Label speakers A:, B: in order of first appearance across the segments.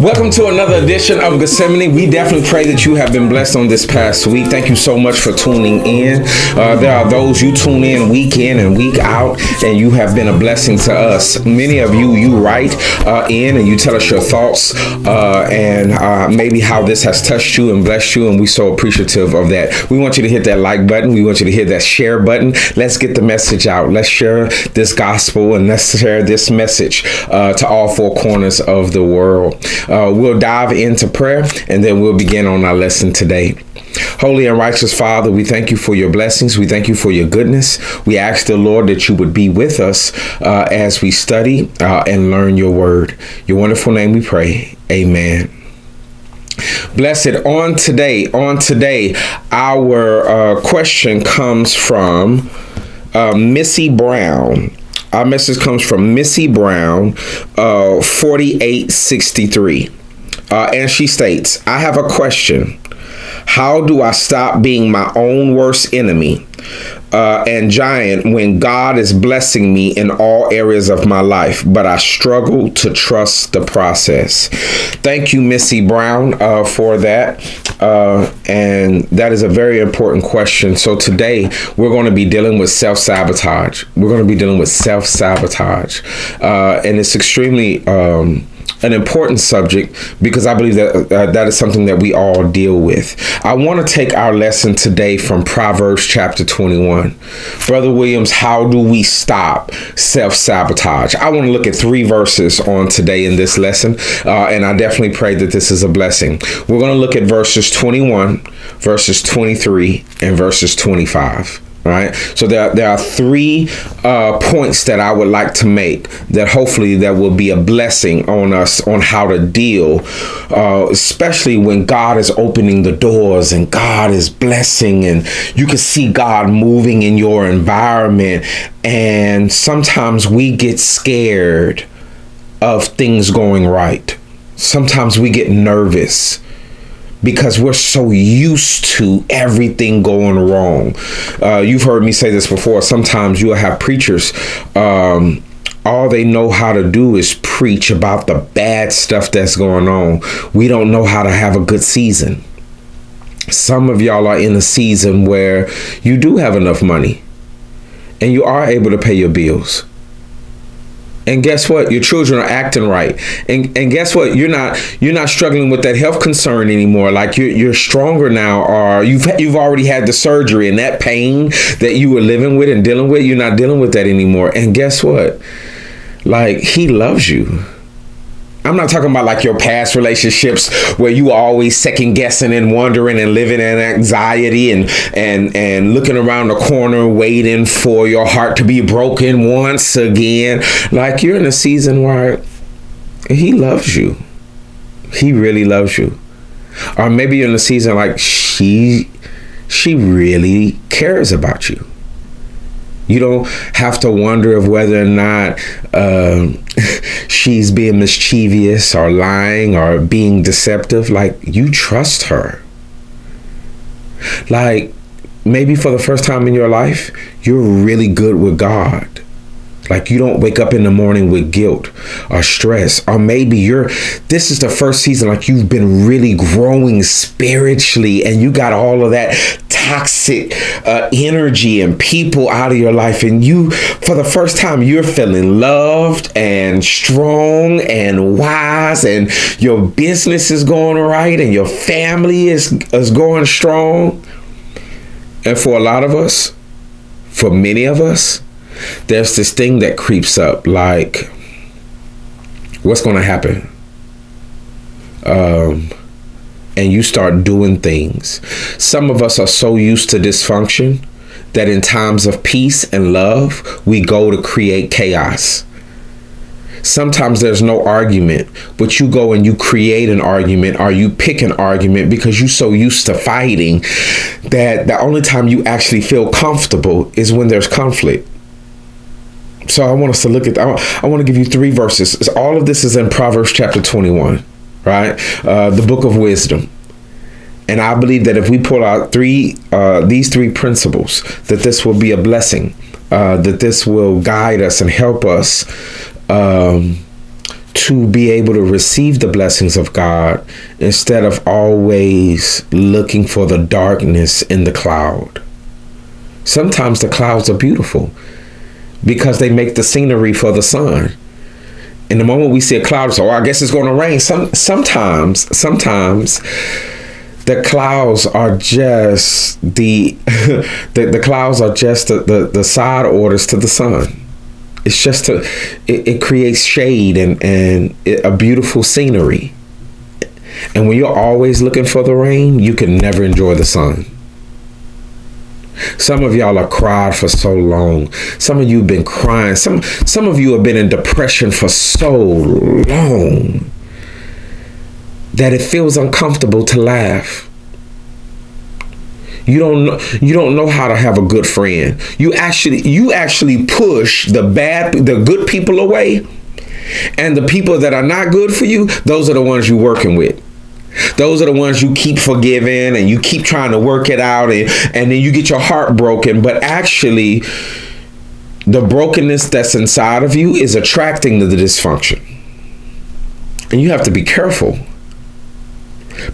A: Welcome to another edition of Gethsemane. We definitely pray that you have been blessed on this past week. Thank you so much for tuning in. There are those you tune in week in and week out, and you have been a blessing to us. Many of you write in and you tell us your thoughts and maybe how this has touched you and blessed you, and we're so appreciative of that. We want you to hit that like button. We want you to hit that share button. Let's get the message out. Let's share this gospel and let's share this message to all four corners of the world. We'll dive into prayer and then we'll begin on our lesson today. Holy and righteous Father, we thank you for your blessings. We thank you for your goodness. We ask the Lord that you would be with us as we study and learn your word. Your wonderful name we pray. Amen. Blessed. On today, our question comes from Missy Brown. Our message comes from Missy Brown, 4863. And she states, I have a question. How do I stop being my own worst enemy and giant when God is blessing me in all areas of my life, but I struggle to trust the process? Thank you, Missy Brown, for that. And that is a very important question. So today we're going to be dealing with self-sabotage. We're going to be dealing with self-sabotage. And it's extremely an important subject because I believe that that is something that we all deal with. I want to take our lesson today from Proverbs chapter 21. Brother Williams, how do we stop self-sabotage? I want to look at 3 verses on today in this lesson, and I definitely pray that this is a blessing. We're going to look at verses 21, verses 23, and verses 25. Right. So there are 3 points that I would like to make that hopefully that will be a blessing on us on how to deal, especially when God is opening the doors and God is blessing and you can see God moving in your environment. And sometimes we get scared of things going right. Sometimes we get nervous because we're so used to everything going wrong. You've heard me say this before. Sometimes you'll have preachers, all they know how to do is preach about the bad stuff that's going on. We don't know how to have a good season. Some of y'all are in a season where you do have enough money and you are able to pay your bills. And guess what? Your children are acting right. And guess what? You're not struggling with that health concern anymore. Like you're stronger now, or you've already had the surgery, and that pain that you were living with and dealing with, you're not dealing with that anymore. And guess what? Like, he loves you. I'm not talking about like your past relationships where you are always second guessing and wondering and living in anxiety and looking around the corner waiting for your heart to be broken once again. Like, you're in a season where he loves you. He really loves you. Or maybe you're in a season like she really cares about you. You don't have to wonder of whether or not she's being mischievous or lying or being deceptive. Like, you trust her. Like, maybe for the first time in your life, you're really good with God. Like, you don't wake up in the morning with guilt or stress. Or maybe this is the first season like you've been really growing spiritually and you got all of that toxic energy and people out of your life. And you, for the first time, you're feeling loved and strong and wise, and your business is going right and your family is going strong. And for a lot of us, for many of us, there's this thing that creeps up, like, what's going to happen? And you start doing things. Some of us are so used to dysfunction that in times of peace and love, we go to create chaos. Sometimes there's no argument, but you go and you create an argument, or you pick an argument because you're so used to fighting that the only time you actually feel comfortable is when there's conflict. So I want us to look at, I want to give you 3 verses. All of this is in Proverbs chapter 21, right? The book of wisdom. And I believe that if we pull out these three principles, that this will be a blessing, that this will guide us and help us to be able to receive the blessings of God instead of always looking for the darkness in the cloud. Sometimes the clouds are beautiful because they make the scenery for the sun. And the moment we see a cloud, so I guess it's going to rain. Sometimes the clouds are just the clouds are just the side orders to the sun. It's just it creates shade and a beautiful scenery. And when you're always looking for the rain, you can never enjoy the sun. Some of y'all are cried for so long. Some of you have been crying. Some of you have been in depression for so long that it feels uncomfortable to laugh. You don't know how to have a good friend. You actually push the good people away, and the people that are not good for you, those are the ones you're working with. Those are the ones you keep forgiving and you keep trying to work it out, and then you get your heart broken. But actually, the brokenness that's inside of you is attracting the dysfunction. And you have to be careful,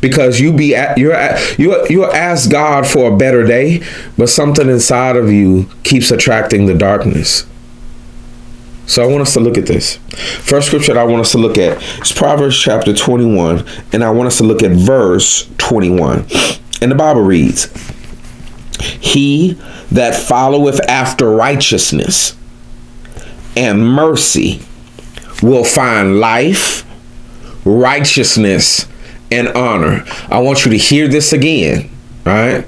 A: because you'll ask God for a better day, but something inside of you keeps attracting the darkness. So I want us to look at this. First scripture I want us to look at is Proverbs chapter 21, and I want us to look at verse 21. And the Bible reads, "He that followeth after righteousness and mercy will find life, righteousness, and honor." I want you to hear this again, right?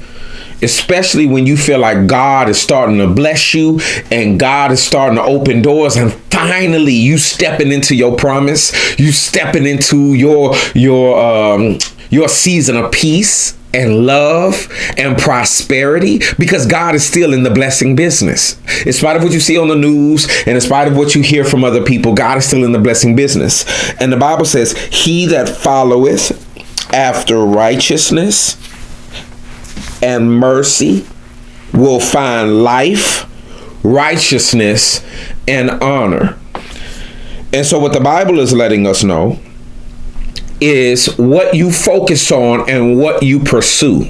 A: Especially when you feel like God is starting to bless you and God is starting to open doors, and finally you stepping into your promise, you stepping into your season of peace and love and prosperity, because God is still in the blessing business. In spite of what you see on the news and in spite of what you hear from other people, God is still in the blessing business. And the Bible says, "He that followeth after righteousness and mercy will find life, righteousness, and honor." And so what the Bible is letting us know is what you focus on and what you pursue.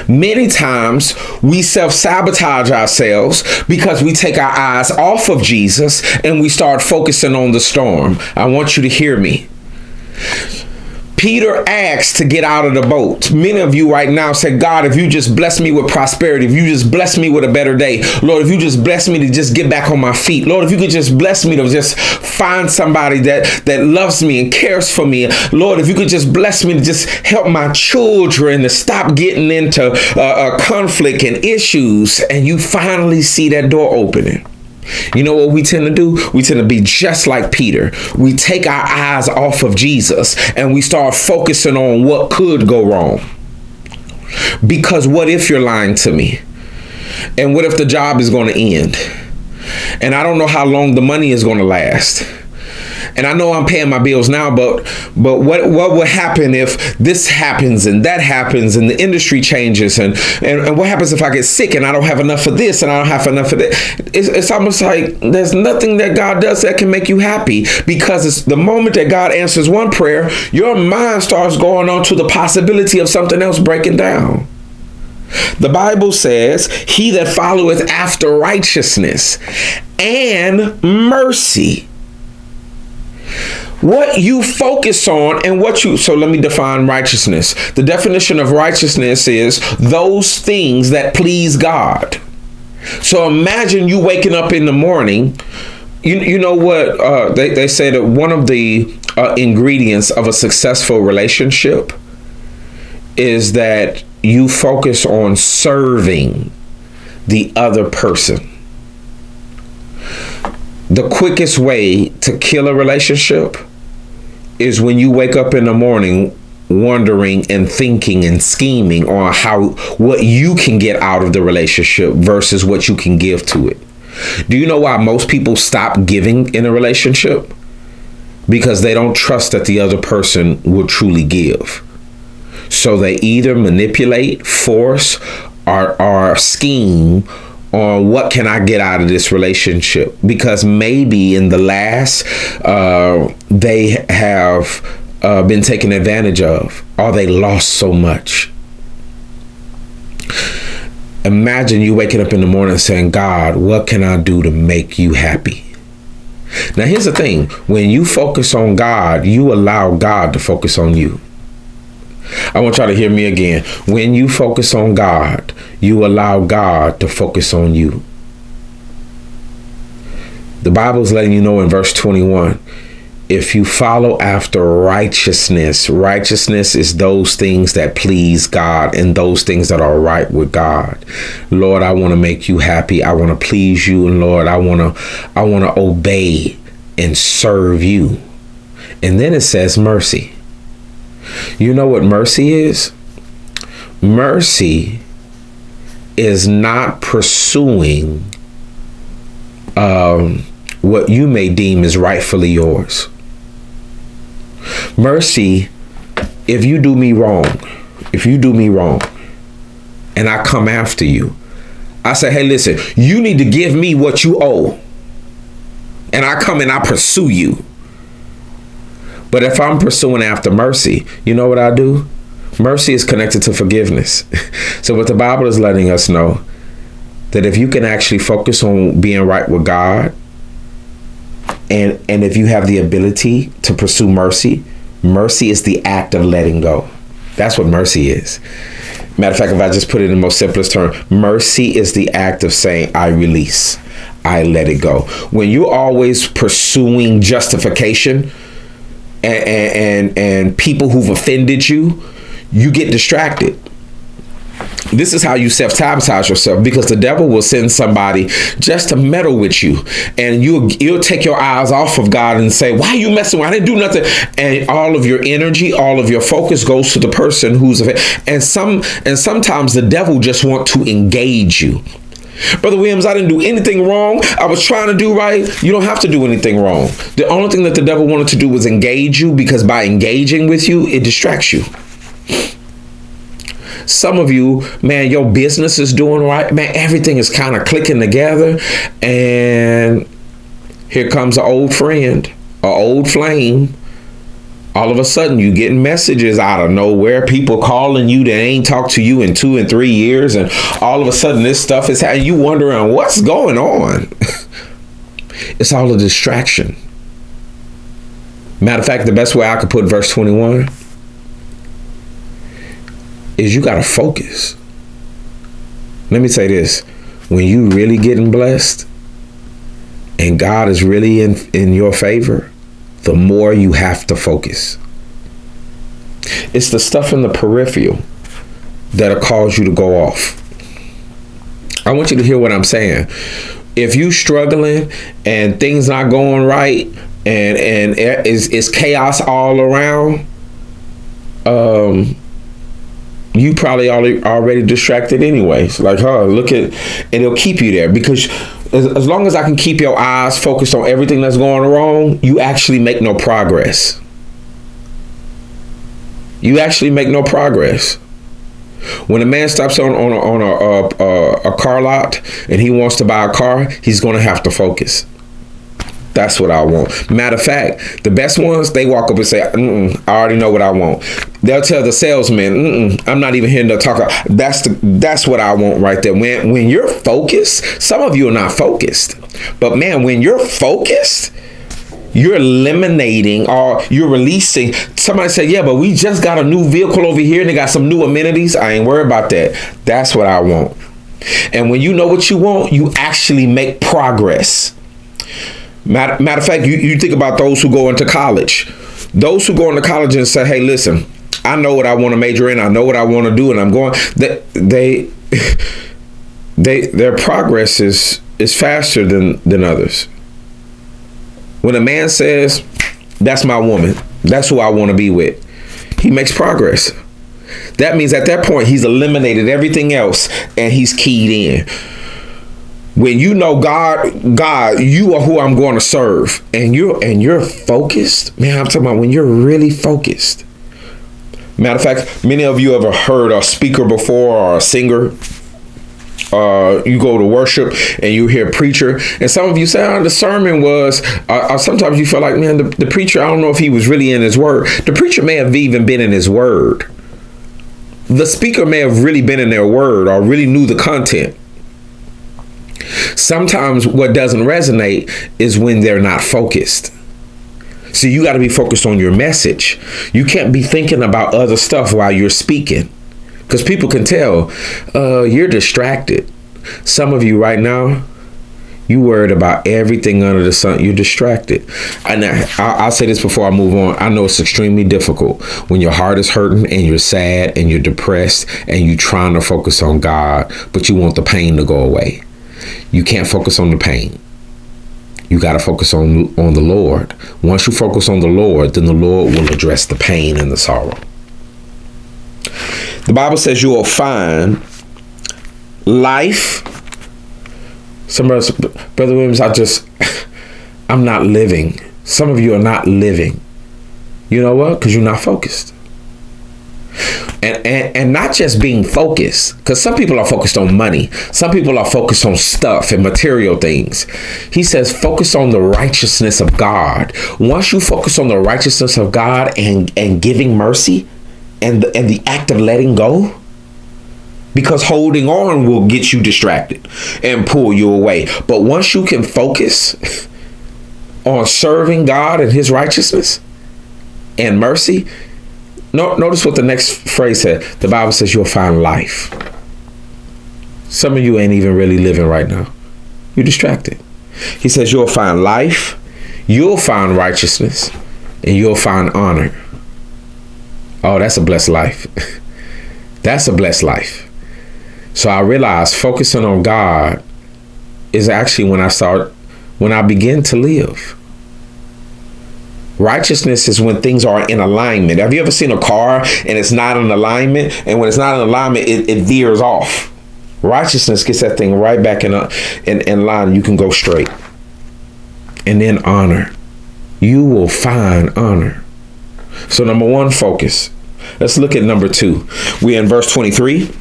A: Many times we self-sabotage ourselves because we take our eyes off of Jesus and we start focusing on the storm. I want you to hear me. Peter asked to get out of the boat. Many of you right now say, "God, if you just bless me with prosperity, if you just bless me with a better day, Lord, if you just bless me to just get back on my feet, Lord, if you could just bless me to just find somebody that loves me and cares for me, Lord, if you could just bless me to just help my children to stop getting into conflict and issues," and you finally see that door opening. You know what we tend to do? We tend to be just like Peter. We take our eyes off of Jesus and we start focusing on what could go wrong. Because what if you're lying to me? And what if the job is going to end? And I don't know how long the money is going to last. And I know I'm paying my bills now, but what would happen if this happens and that happens and the industry changes and what happens if I get sick and I don't have enough of this and I don't have enough of that? It's almost like there's nothing that God does that can make you happy, because it's the moment that God answers one prayer, your mind starts going on to the possibility of something else breaking down. The Bible says, "He that followeth after righteousness and mercy." What you focus on and so let me define righteousness. The definition of righteousness is those things that please God. So imagine you waking up in the morning. You know what they say that one of the ingredients of a successful relationship is that you focus on serving the other person. The quickest way to kill a relationship is when you wake up in the morning wondering and thinking and scheming on what you can get out of the relationship versus what you can give to it. Do you know why most people stop giving in a relationship? Because they don't trust that the other person will truly give. So they either manipulate, force, or scheme on what can I get out of this relationship, because maybe in the last they have been taken advantage of, or they lost so much. Imagine you waking up in the morning saying, God, what can I do to make you happy? Now, here's the thing. When you focus on God, you allow God to focus on you. I want y'all to hear me again. When you focus on God, you allow God to focus on you. The Bible is letting you know in verse 21, if you follow after righteousness, righteousness is those things that please God and those things that are right with God. Lord, I want to make you happy. I want to please you. And Lord, I want to obey and serve you. And then it says mercy. You know what mercy is? Mercy is not pursuing what you may deem is rightfully yours. Mercy, if you do me wrong, and I come after you, I say, hey, listen, you need to give me what you owe. And I come and I pursue you. But if I'm pursuing after mercy, you know what I do? Mercy is connected to forgiveness. So what the Bible is letting us know, that if you can actually focus on being right with God, and if you have the ability to pursue mercy, mercy is the act of letting go. That's what mercy is. Matter of fact, if I just put it in the most simplest term, mercy is the act of saying, I release, I let it go. When you're always pursuing justification and people who've offended you, you get distracted. This is how you self-sabotage yourself, because the devil will send somebody just to meddle with you, and you'll take your eyes off of God and say, why are you messing with? I didn't do nothing. And all of your energy, all of your focus goes to the person who's and sometimes the devil just want to engage you. Brother Williams, I didn't do anything wrong. I was trying to do right. You don't have to do anything wrong. The only thing that the devil wanted to do was engage you, because by engaging with you, it distracts you. Some of you, man, your business is doing right. Man, everything is kind of clicking together. And here comes an old friend, an old flame. All of a sudden, you getting messages out of nowhere. People calling you that ain't talked to you in 2 and 3 years. And all of a sudden, this stuff is happening. You wondering what's going on. It's all a distraction. Matter of fact, the best way I could put verse 21 is you got to focus. Let me say this. When you really getting blessed and God is really in your favor, the more you have to focus. It's the stuff in the peripheral that'll cause you to go off. I want you to hear what I'm saying. If you struggling and things not going right and it's chaos all around, you probably already distracted anyways. Like, look at, and it'll keep you there, because as long as I can keep your eyes focused on everything that's going wrong, you actually make no progress. You actually make no progress. When a man stops on a car lot and he wants to buy a car, he's going to have to focus. That's what I want. Matter of fact, the best ones, they walk up and say, I already know what I want. They'll tell the salesman, I'm not even hearing to talk. That's what I want right there. When you're focused, some of you are not focused. But man, when you're focused, you're eliminating or you're releasing. Somebody say, yeah, but we just got a new vehicle over here and they got some new amenities. I ain't worried about that. That's what I want. And when you know what you want, you actually make progress. Matter of fact, you think about those who go into college. Those who go into college and say, hey, listen, I know what I want to major in. I know what I want to do. And I'm going, their progress is faster than others. When a man says, that's my woman, that's who I want to be with, he makes progress. That means at that point, he's eliminated everything else and he's keyed in. When you know God, you are who I'm going to serve, and you're focused, man, I'm talking about when you're really focused, Matter of fact, many of you ever heard a speaker before or a singer? You go to worship and you hear a preacher, and some of you say, the sermon was, sometimes you feel like, man, the preacher, I don't know if he was really in his word. The preacher may have even been in his word. The speaker may have really been in their word or really knew the content. Sometimes what doesn't resonate is when they're not focused. So you got to be focused on your message. You can't be thinking about other stuff while you're speaking, because people can tell you're distracted. Some of you right now, you worried about everything under the sun. You're distracted. And I'll say this before I move on. I know it's extremely difficult when your heart is hurting and you're sad and you're depressed and you're trying to focus on God, but you want the pain to go away. You can't focus on the pain. You got to focus on the Lord. Once you focus on the Lord, then the Lord will address the pain and the sorrow. The Bible says you will find life. Somebody, Brother Williams, I'm not living. Some of you are not living. You know what? Because you're not focused. And not just being focused, because some people are focused on money. Some people are focused on stuff and material things. He says, focus on the righteousness of God. Once you focus on the righteousness of God and giving mercy and the act of letting go, because holding on will get you distracted and pull you away. But once you can focus on serving God and his righteousness and mercy, notice what the next phrase said. The Bible says you'll find life. Some of you ain't even really living right now. You're distracted. He says you'll find life, you'll find righteousness, and you'll find honor. Oh, that's a blessed life. That's a blessed life. So I realized focusing on God is actually when I begin to live. Righteousness is when things are in alignment. Have you ever seen a car and it's not in alignment? And when it's not in alignment, it veers off. Righteousness gets that thing right back in line. You can go straight. And then honor. You will find honor. So number one, focus. Let's look at number two. We're in verse 23.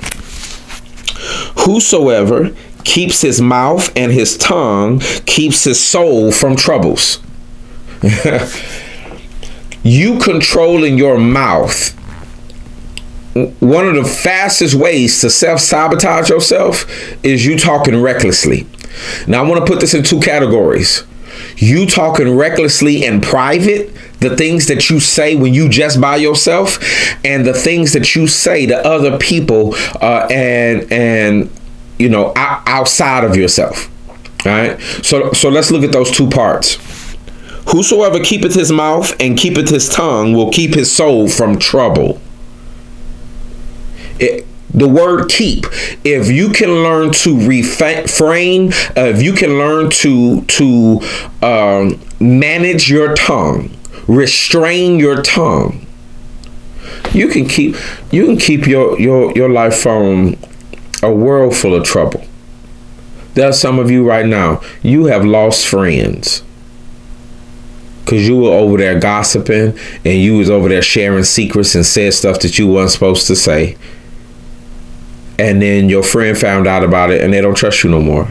A: Whosoever keeps his mouth and his tongue keeps his soul from troubles. You controlling your mouth. One of the fastest ways to self-sabotage yourself is you talking recklessly. Now I want to put this in two categories. You talking recklessly in private, the things that you say when you just by yourself, and the things that you say to other people and you know, outside of yourself. All right. So let's look at those two parts. Whosoever keepeth his mouth and keepeth his tongue will keep his soul from trouble. The word keep, if you can learn to refrain, if you can learn to manage your tongue, restrain your tongue, you can keep your life from a world full of trouble. There are some of you right now, you have lost friends because you were over there gossiping and you was over there sharing secrets and said stuff that you weren't supposed to say. And then your friend found out about it and they don't trust you no more.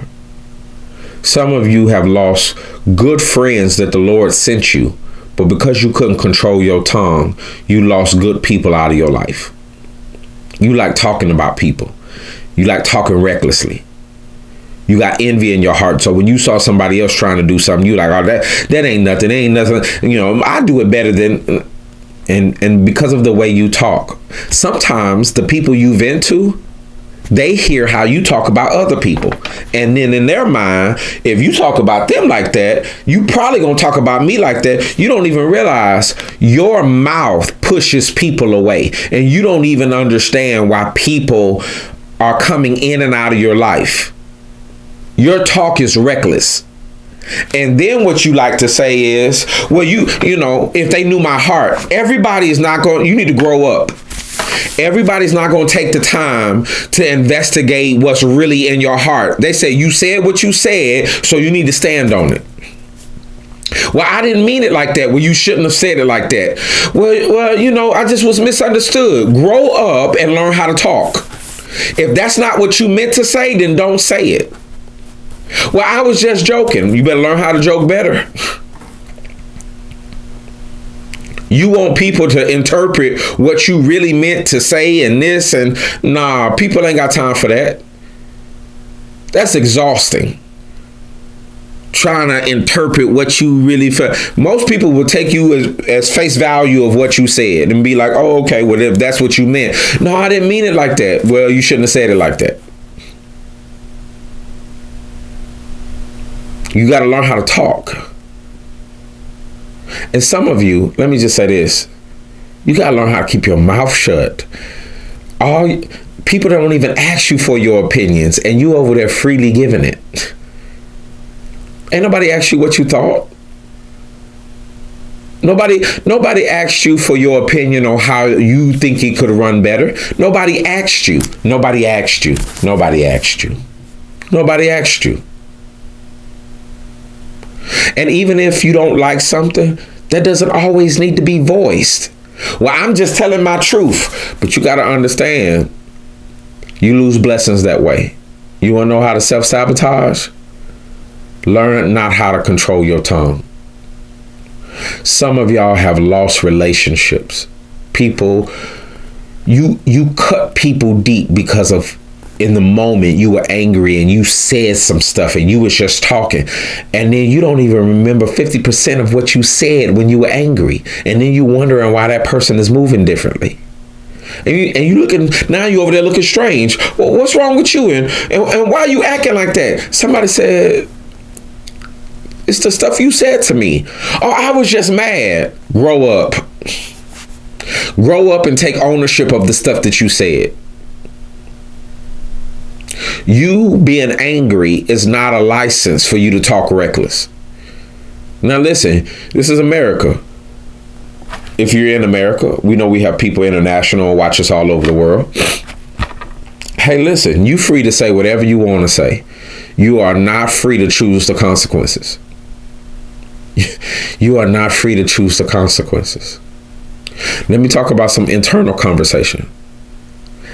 A: Some of you have lost good friends that the Lord sent you, but because you couldn't control your tongue, you lost good people out of your life. You like talking about people. You like talking recklessly. You got envy in your heart. So when you saw somebody else trying to do something, you like, oh, that ain't nothing. Ain't nothing. You know, I do it better than. And because of the way you talk, sometimes the people you vent to, they hear how you talk about other people. And then in their mind, if you talk about them like that, you probably gonna talk about me like that. You don't even realize your mouth pushes people away. And you don't even understand why people are coming in and out of your life. Your talk is reckless. And then what you like to say is, well, you know, if they knew my heart, everybody is not going, you need to grow up. Everybody's not going to take the time to investigate what's really in your heart. They say you said what you said, so you need to stand on it. Well, I didn't mean it like that. Well, you shouldn't have said it like that. Well, I just was misunderstood. Grow up and learn how to talk. If that's not what you meant to say, then don't say it. Well, I was just joking. You better learn how to joke better. You want people to interpret what you really meant to say and this and nah, people ain't got time for that. That's exhausting. Trying to interpret what you really felt. Most people will take you as face value of what you said and be like, oh, okay, well, if that's what you meant. No, I didn't mean it like that. Well, you shouldn't have said it like that. You got to learn how to talk. And some of you, let me just say this, you got to learn how to keep your mouth shut. People don't even ask you for your opinions, and you over there freely giving it. Ain't nobody asked you what you thought. Nobody asked you for your opinion on how you think it could run better. Nobody asked you. Nobody asked you. Nobody asked you. Nobody asked you. And even if you don't like something, that doesn't always need to be voiced. Well, I'm just telling my truth. But you got to understand, you lose blessings that way. You want to know how to self-sabotage? Learn not how to control your tongue. Some of y'all have lost relationships. People, you cut people deep because of, in the moment you were angry and you said some stuff and you was just talking, and then you don't even remember 50% of what you said when you were angry, and then you wondering why that person is moving differently. And you looking, now you over there looking strange. Well, what's wrong with you? And why are you acting like that? Somebody said, it's the stuff you said to me. Oh, I was just mad. Grow up. Grow up and take ownership of the stuff that you said. You being angry is not a license for you to talk reckless. Now listen, this is America. If you're in America, we know we have people international and watch us all over the world. Hey, listen, you free to say whatever you want to say. You are not free to choose the consequences. You are not free to choose the consequences. Let me talk about some internal conversation.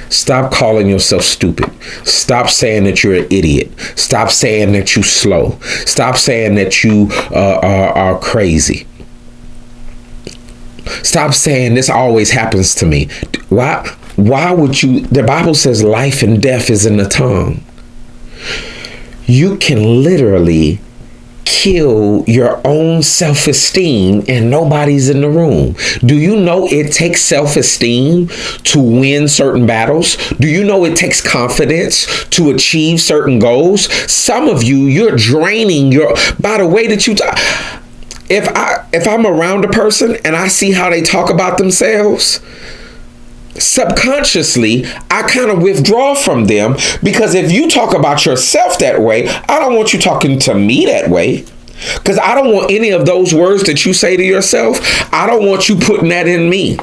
A: Stop calling yourself stupid. Stop saying that you're an idiot. Stop saying that you're slow. Stop saying that you are crazy. Stop saying this always happens to me. Why would you? The Bible says life and death is in the tongue. You can literally kill your own self-esteem and nobody's in the room. Do you know it takes self-esteem to win certain battles? Do you know it takes confidence to achieve certain goals? Some of you, you're draining by the way that you talk. If I'm around a person and I see how they talk about themselves, subconsciously, I kind of withdraw from them, because if you talk about yourself that way, I don't want you talking to me that way, because I don't want any of those words that you say to yourself. I don't want you putting that in me.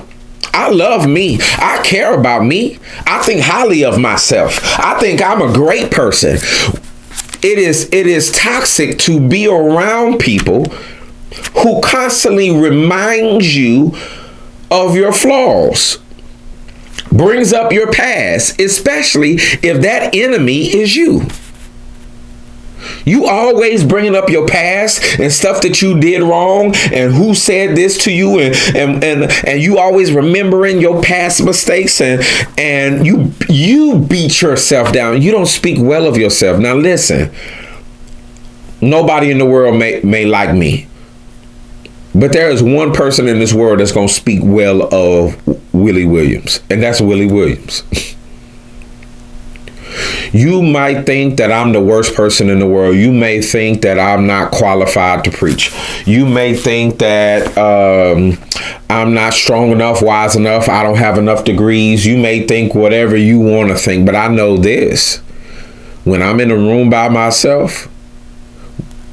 A: I love me. I care about me. I think highly of myself. I think I'm a great person. It is toxic to be around people who constantly reminds you of your flaws. Brings up your past, especially if that enemy is you. You always bringing up your past and stuff that you did wrong and who said this to you, and you always remembering your past mistakes, and you beat yourself down. You don't speak well of yourself. Now listen, nobody in the world may like me, but there is one person in this world that's going to speak well of Willie Williams, and that's Willie Williams. You might think that I'm the worst person in the world. You may think that I'm not qualified to preach. You may think that I'm not strong enough, wise enough. I don't have enough degrees. You may think whatever you want to think, but I know this. When I'm in a room by myself,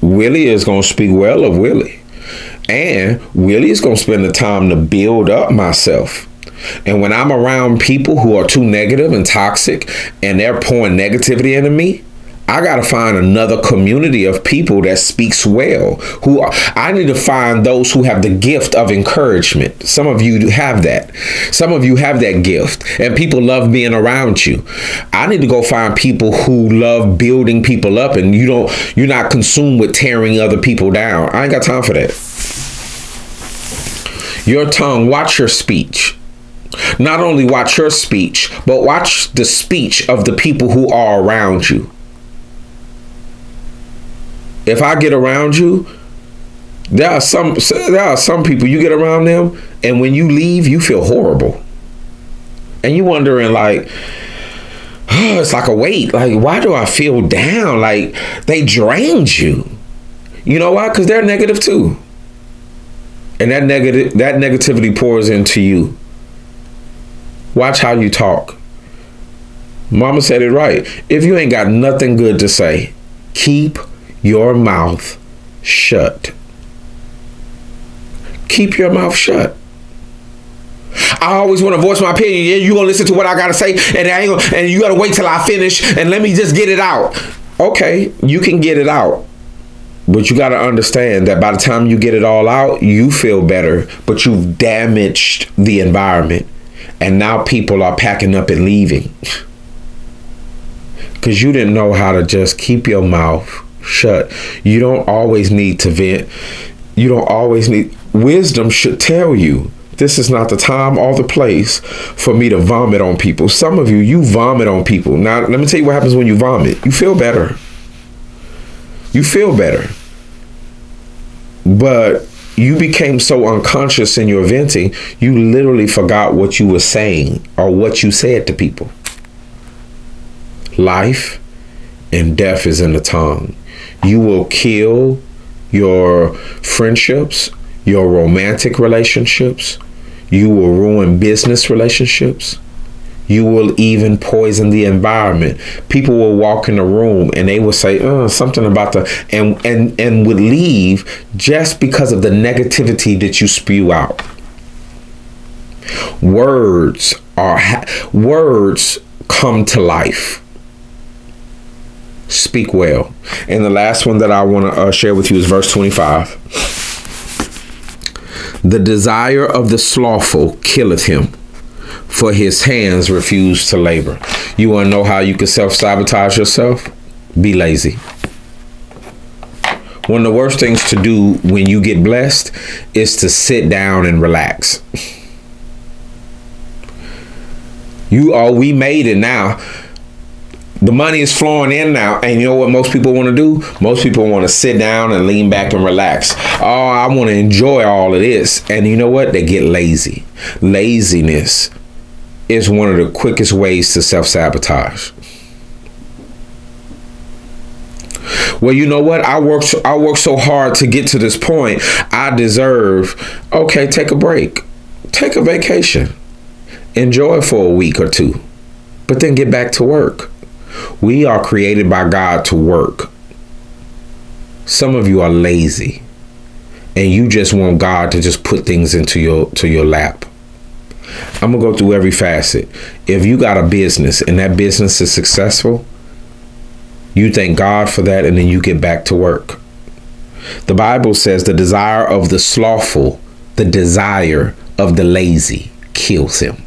A: Willie is going to speak well of Willie. And Willie is going to spend the time to build up myself. And when I'm around people who are too negative and toxic and they're pouring negativity into me, I got to find another community of people that speaks well. I need to find those who have the gift of encouragement. Some of you have that. Some of you have that gift, and people love being around you. I need to go find people who love building people up, and you're not consumed with tearing other people down. I ain't got time for that. Your tongue, watch your speech. Not only watch your speech, but watch the speech of the people who are around you. If I get around you, there are some people you get around them, and when you leave, you feel horrible. And you wondering like, oh, it's like a weight. Like, why do I feel down? Like, they drained you. You know why? Because they're negative too. And that negativity pours into you. Watch how you talk. Mama said it right. If you ain't got nothing good to say, keep your mouth shut. Keep your mouth shut. I always want to voice my opinion. Yeah, you gonna listen to what I gotta say, and you gotta wait till I finish, and let me just get it out. Okay, you can get it out, but you gotta understand that by the time you get it all out, you feel better, but you've damaged the environment, and now people are packing up and leaving because you didn't know how to just keep your mouth shut. You don't always need to vent. You don't always need. Wisdom should tell you this is not the time or the place for me to vomit on people. Some of you vomit on people. Now, let me tell you what happens when you vomit. You feel better. You feel better. But you became so unconscious in your venting, you literally forgot what you were saying or what you said to people. Life and death is in the tongue. You will kill your friendships, your romantic relationships. You will ruin business relationships. You will even poison the environment. People will walk in the room and they will say something about and would leave just because of the negativity that you spew out. Words come to life. Speak well. And the last one that I want to share with you is verse 25. The desire of the slothful killeth him, for his hands refuse to labor. You want to know how you can self-sabotage yourself? Be lazy. One of the worst things to do when you get blessed is to sit down and relax. We made it now. The money is flowing in now. And you know what most people want to do? Most people want to sit down and lean back and relax. Oh, I want to enjoy all of this. And you know what? They get lazy. Laziness is one of the quickest ways to self-sabotage. Well, you know what? I work so hard to get to this point. I deserve, okay, take a break. Take a vacation. Enjoy it for a week or two. But then get back to work. We are created by God to work. Some of you are lazy and you just want God to just put things into your lap. I'm going to go through every facet. If you got a business and that business is successful, you thank God for that and then you get back to work. The Bible says the desire of the slothful, the desire of the lazy kills him.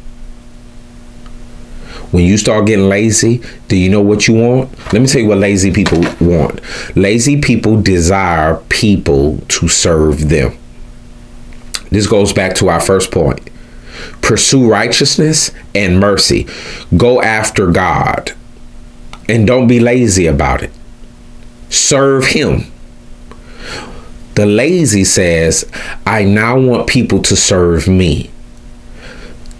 A: When you start getting lazy, do you know what you want? Let me tell you what lazy people want. Lazy people desire people to serve them. This goes back to our first point. Pursue righteousness and mercy. Go after God. And don't be lazy about it. Serve him. The lazy says, I now want people to serve me.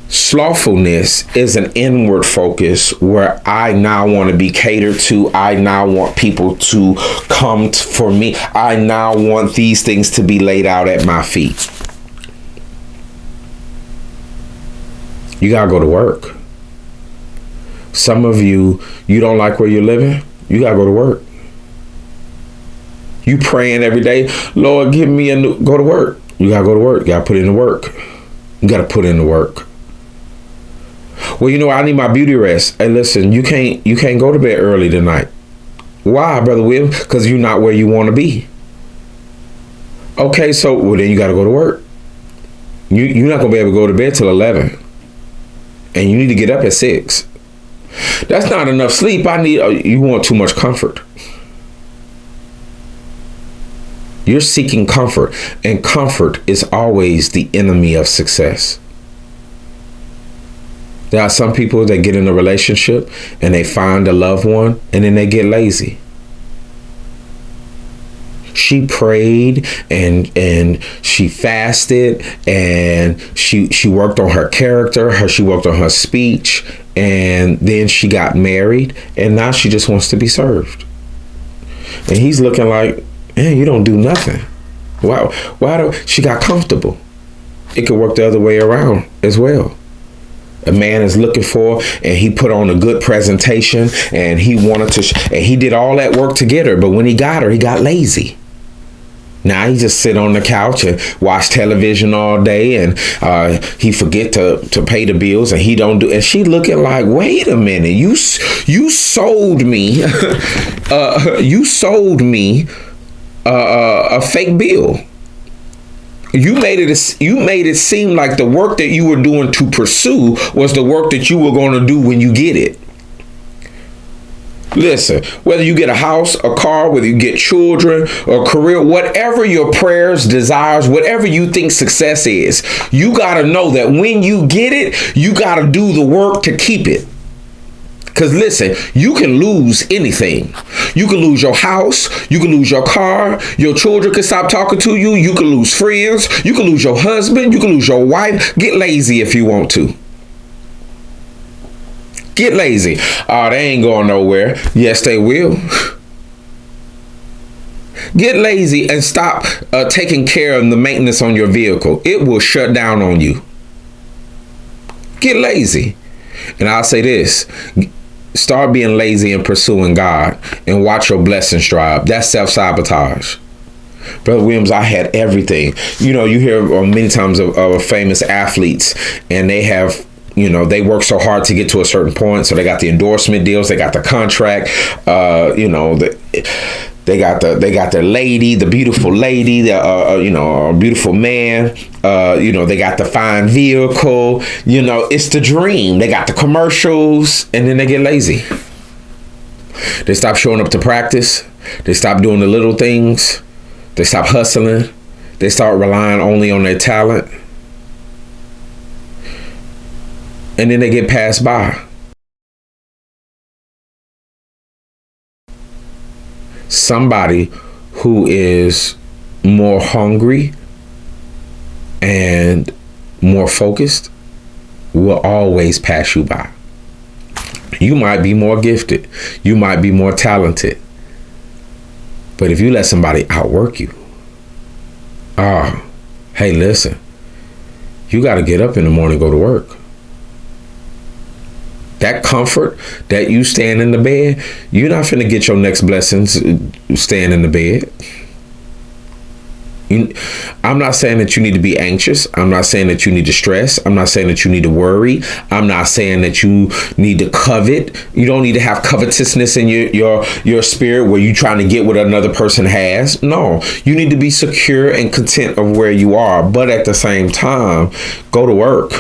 A: Slothfulness is an inward focus where I now want to be catered to. I now want people to come for me. I now want these things to be laid out at my feet. You got to go to work. Some of you don't like where you're living. You got to go to work. You praying every day, Lord, give me go to work. You got to go to work. You got to put in the work. You got to put in the work. Well, you know, I need my beauty rest. Hey, listen, you can't go to bed early tonight. Why, Brother William? Because you're not where you want to be. Okay, so well then you got to go to work. You're not gonna be able to go to bed till 11, and you need to get up at 6. That's not enough sleep. You want too much comfort. You're seeking comfort, and comfort is always the enemy of success. There are some people that get in a relationship and they find a loved one and then they get lazy. She prayed and she fasted and she worked on her character, she worked on her speech, and then she got married, and now she just wants to be served. And he's looking like, man, you don't do nothing. Why she got comfortable? It could work the other way around as well. A man is looking for, and he put on a good presentation, and he wanted to, and he did all that work to get her. But when he got her, he got lazy. Now he just sit on the couch and watch television all day, and he forget to pay the bills, and he don't do. And she looking like, wait a minute, you sold me, you sold me a fake bill. You made it seem like the work that you were doing to pursue was the work that you were going to do when you get it. Listen, whether you get a house, a car, whether you get children, or career, whatever your prayers, desires, whatever you think success is, you got to know that when you get it, you got to do the work to keep it. Because listen, you can lose anything. You can lose your house. You can lose your car. Your children can stop talking to you. You can lose friends. You can lose your husband. You can lose your wife. Get lazy if you want to. Get lazy. Oh, they ain't going nowhere. Yes, they will. Get lazy and stop taking care of the maintenance on your vehicle. It will shut down on you. Get lazy. And I'll say this. Start being lazy and pursuing God, and watch your blessings dry up. That's self-sabotage. Brother Williams, I had everything. You know, you hear many times of famous athletes, and they have, you know, they work so hard to get to a certain point. So they got the endorsement deals, they got the contract, you know, they got their lady, the beautiful lady, you know, a beautiful man. You know, they got the fine vehicle. You know, it's the dream. They got the commercials, and then they get lazy. They stop showing up to practice. They stop doing the little things. They stop hustling. They start relying only on their talent. And then they get passed by. Somebody who is more hungry and more focused will always pass you by. You might be more gifted. You might be more talented. But if you let somebody outwork you, hey, listen, you got to get up in the morning and go to work. That comfort that you stand in the bed, you're not finna get your next blessings staying in the bed. I'm not saying that you need to be anxious. I'm not saying that you need to stress. I'm not saying that you need to worry. I'm not saying that you need to covet. You don't need to have covetousness in your spirit where you're trying to get what another person has. No, you need to be secure and content of where you are. But at the same time, go to work.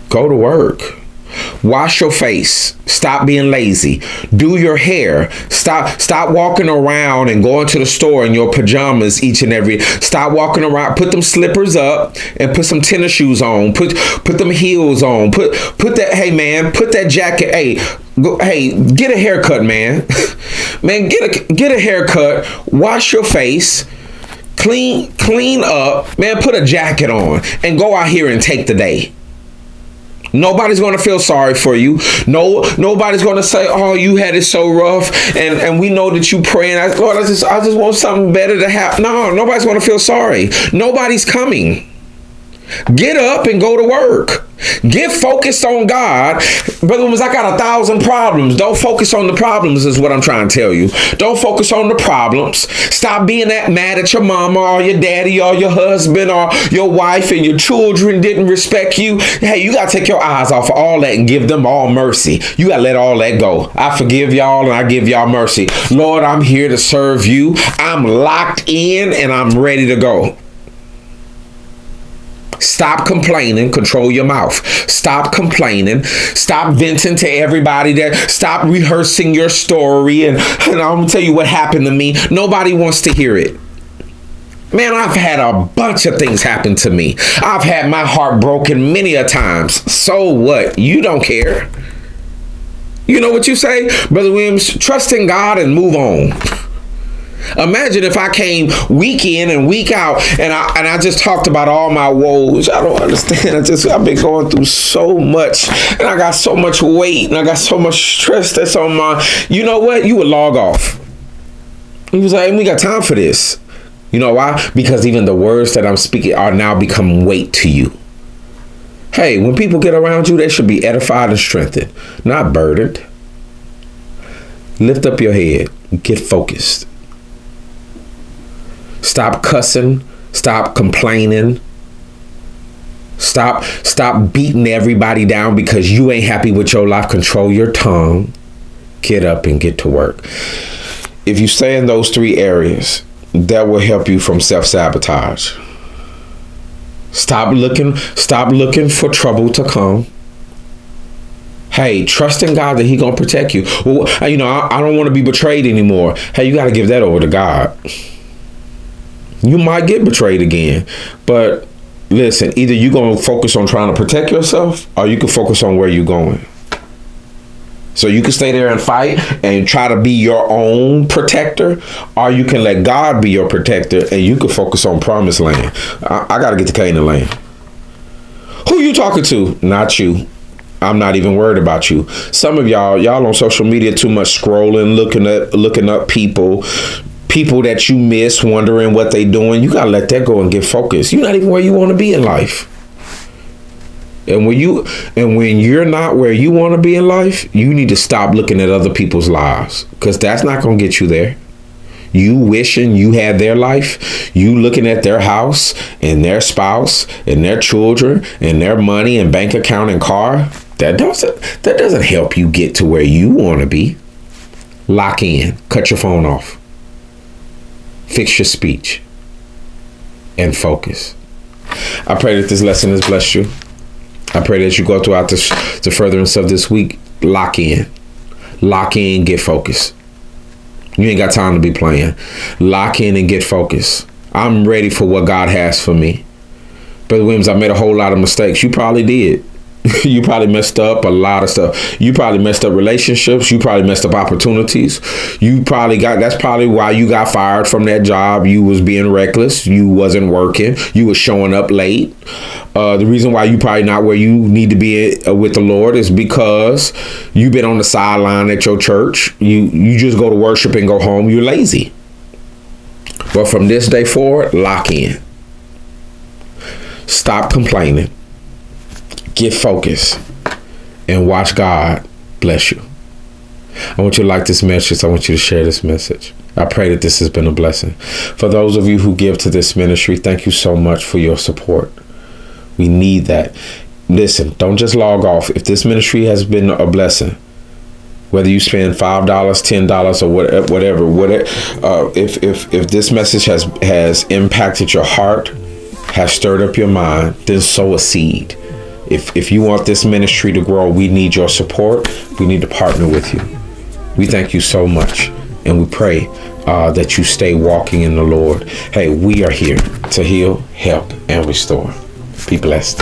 A: Go to work. Wash your face. Stop being lazy. Do your hair. Stop walking around and going to the store in your pajamas each and every. Stop walking around. Put them slippers up and put some tennis shoes on. Put them heels on. Put that. Hey man, put that jacket. Hey, get a haircut, man. Man, get a haircut. Wash your face. Clean up, man. Put a jacket on and go out here and take the day. Nobody's going to feel sorry for you. Nobody's going to say, oh, you had it so rough. And we know that you praying. Lord, I just want something better to happen. No, nobody's going to feel sorry. Nobody's coming. Get up and go to work. Get focused on God. Brother Williams, I got 1,000 problems. Don't focus on the problems is what I'm trying to tell you. Don't focus on the problems. Stop being that mad at your mama or your daddy or your husband or your wife and your children didn't respect you. Hey, you got to take your eyes off of all that and give them all mercy. You got to let all that go. I forgive y'all and I give y'all mercy. Lord, I'm here to serve you. I'm locked in and I'm ready to go. Stop complaining. Control your mouth. Stop complaining. Stop venting to everybody. Stop rehearsing your story. And I'm going to tell you what happened to me. Nobody wants to hear it. Man, I've had a bunch of things happen to me. I've had my heart broken many a times. So what? You don't care. You know what you say? Brother Williams, trust in God and move on. Imagine if I came week in and week out and I just talked about all my woes. I don't understand. I've been going through so much and I got so much weight and I got so much stress that's on my, you know what? You would log off. He was like, we got time for this. You know why? Because even the words that I'm speaking are now become weight to you. Hey, when people get around you, they should be edified and strengthened, not burdened. Lift up your head. Get focused. Stop cussing. Stop complaining. Stop beating everybody down because you ain't happy with your life. Control your tongue. Get up and get to work. If you stay in those 3 areas, that will help you from self-sabotage. Stop looking for trouble to come. Hey, trust in God that He gonna protect you. Well, I don't want to be betrayed anymore. Hey, you got to give that over to God. You might get betrayed again, but listen, either you're going to focus on trying to protect yourself or you can focus on where you're going. So you can stay there and fight and try to be your own protector, or you can let God be your protector and you can focus on promised land. I got to get to Canaan land. Who you talking to? Not you. I'm not even worried about you. Some of y'all on social media too much scrolling, looking up people that you miss, wondering what they doing. You got to let that go and get focused. You're not even where you want to be in life. And when you're not where you want to be in life, you need to stop looking at other people's lives, because that's not going to get you there. You wishing you had their life, you looking at their house and their spouse and their children and their money and bank account and car. That doesn't help you get to where you want to be. Lock in, cut your phone off. Fix your speech and focus. I pray that this lesson has blessed you. I pray that you go throughout the furtherance of this week. Lock in, get focused. You ain't got time to be playing. Lock in and get focused. I'm ready for what God has for me. Brother Williams, I made a whole lot of mistakes. You probably did. You probably messed up a lot of stuff. You probably messed up relationships. You probably messed up opportunities. That's probably why you got fired from that job. You was being reckless. You wasn't working. You was showing up late. The reason why you probably not where you need to be with the Lord is because you've been on the sideline at your church. You just go to worship and go home. You're lazy. But from this day forward, lock in. Stop complaining. Get focused and watch God bless you. I want you to like this message. I want you to share this message. I pray that this has been a blessing. For those of you who give to this ministry, thank you so much for your support. We need that. Listen, don't just log off. If this ministry has been a blessing, whether you spend $5, $10 or whatever, if this message has impacted your heart, has stirred up your mind, then sow a seed. If you want this ministry to grow, we need your support. We need to partner with you. We thank you so much. And we pray that you stay walking in the Lord. Hey, we are here to heal, help, and restore. Be blessed.